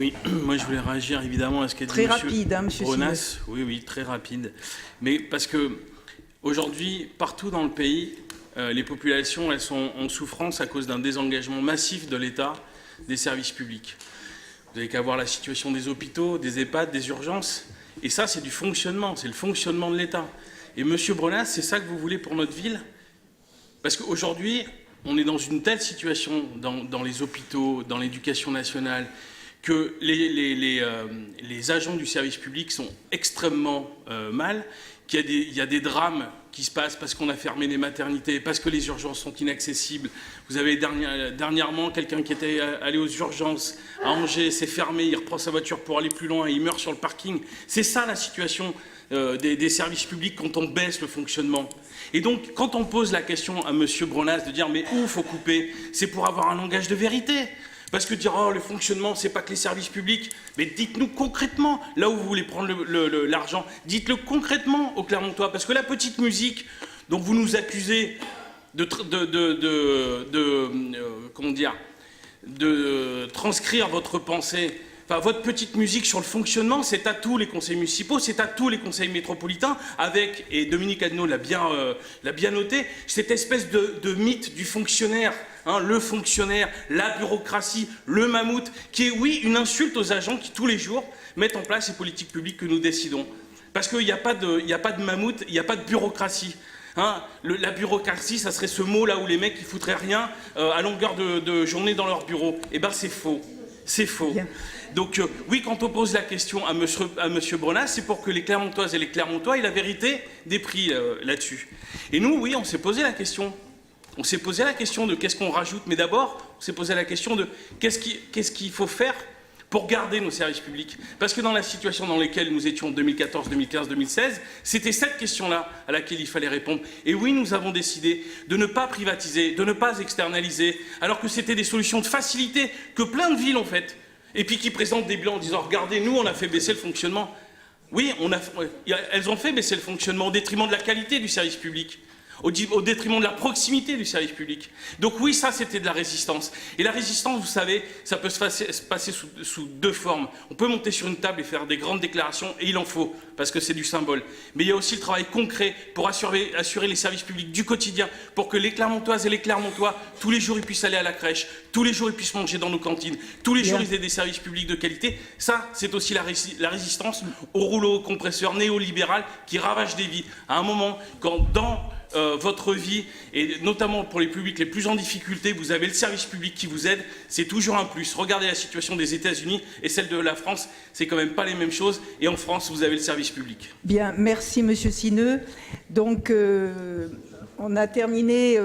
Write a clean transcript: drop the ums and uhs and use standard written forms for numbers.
Oui, moi je voulais réagir évidemment à ce qu'a dit Très rapide, hein, monsieur Bronas. Oui, oui, très rapide. Mais parce que aujourd'hui, partout dans le pays, les populations elles sont en souffrance à cause d'un désengagement massif de l'État des services publics. Vous n'avez qu'à voir la situation des hôpitaux, des EHPAD, des urgences. Et ça, c'est du fonctionnement, c'est le fonctionnement de l'État. Et monsieur Bronas, c'est ça que vous voulez pour notre ville? Parce qu'aujourd'hui, on est dans une telle situation dans les hôpitaux, dans l'éducation nationale, que les agents du service public sont extrêmement mal, qu'il y a des drames qui se passent parce qu'on a fermé les maternités, parce que les urgences sont inaccessibles. Vous avez dernièrement quelqu'un qui était allé aux urgences à Angers, s'est fermé, il reprend sa voiture pour aller plus loin et il meurt sur le parking. C'est ça la situation des services publics quand on baisse le fonctionnement. Et donc, quand on pose la question à M. Bronas de dire « mais où faut couper ?» c'est pour avoir un langage de vérité. Parce que dire « oh, le fonctionnement, c'est pas que les services publics », mais dites-nous concrètement, là où vous voulez prendre l'argent, dites-le concrètement aux Clermontois. Parce que la petite musique dont vous nous accusez de transcrire votre pensée, enfin, votre petite musique sur le fonctionnement, c'est à tous les conseils municipaux, c'est à tous les conseils métropolitains, avec, et Dominique Adneau l'a bien noté, cette espèce de mythe du fonctionnaire, hein, le fonctionnaire, la bureaucratie, le mammouth, qui est, oui, une insulte aux agents qui, tous les jours, mettent en place les politiques publiques que nous décidons. Parce qu'il n'y a pas de mammouth, il n'y a pas de bureaucratie. Hein, la bureaucratie, ça serait ce mot là où les mecs qui foutraient rien à longueur de journée dans leur bureau. Eh bien, c'est faux. C'est faux. Bien. Donc, oui, quand on pose la question à monsieur Bronas, c'est pour que les Clermontoises et les Clermontois aient la vérité des prix là-dessus. Et nous, oui, on s'est posé la question. On s'est posé la question de qu'est-ce qu'on rajoute, mais d'abord, on s'est posé la question de qu'est-ce qu'il faut faire pour garder nos services publics. Parce que dans la situation dans laquelle nous étions en 2014, 2015, 2016, c'était cette question-là à laquelle il fallait répondre. Et oui, nous avons décidé de ne pas privatiser, de ne pas externaliser, alors que c'était des solutions de facilité que plein de villes ont faites. Et puis qui présentent des bilans en disant « regardez, nous, on a fait baisser le fonctionnement ». Oui, elles ont fait baisser le fonctionnement au détriment de la qualité du service public, au détriment de la proximité du service public. Donc oui, ça, c'était de la résistance. Et la résistance, vous savez, ça peut se passer sous deux formes. On peut monter sur une table et faire des grandes déclarations, et il en faut, parce que c'est du symbole. Mais il y a aussi le travail concret pour assurer les services publics du quotidien, pour que les Clermontoises et les Clermontois, tous les jours, ils puissent aller à la crèche, tous les jours, ils puissent manger dans nos cantines, tous les jours, ils aient des services publics de qualité. Ça, c'est aussi la résistance au rouleau compresseur néolibéral qui ravage des vies. À un moment, quand dans votre vie, et notamment pour les publics les plus en difficulté, vous avez le service public qui vous aide, c'est toujours un plus. Regardez la situation des États-Unis et celle de la France, c'est quand même pas les mêmes choses. Et en France, vous avez le service public. Bien, merci Monsieur Sineux. Donc, on a terminé...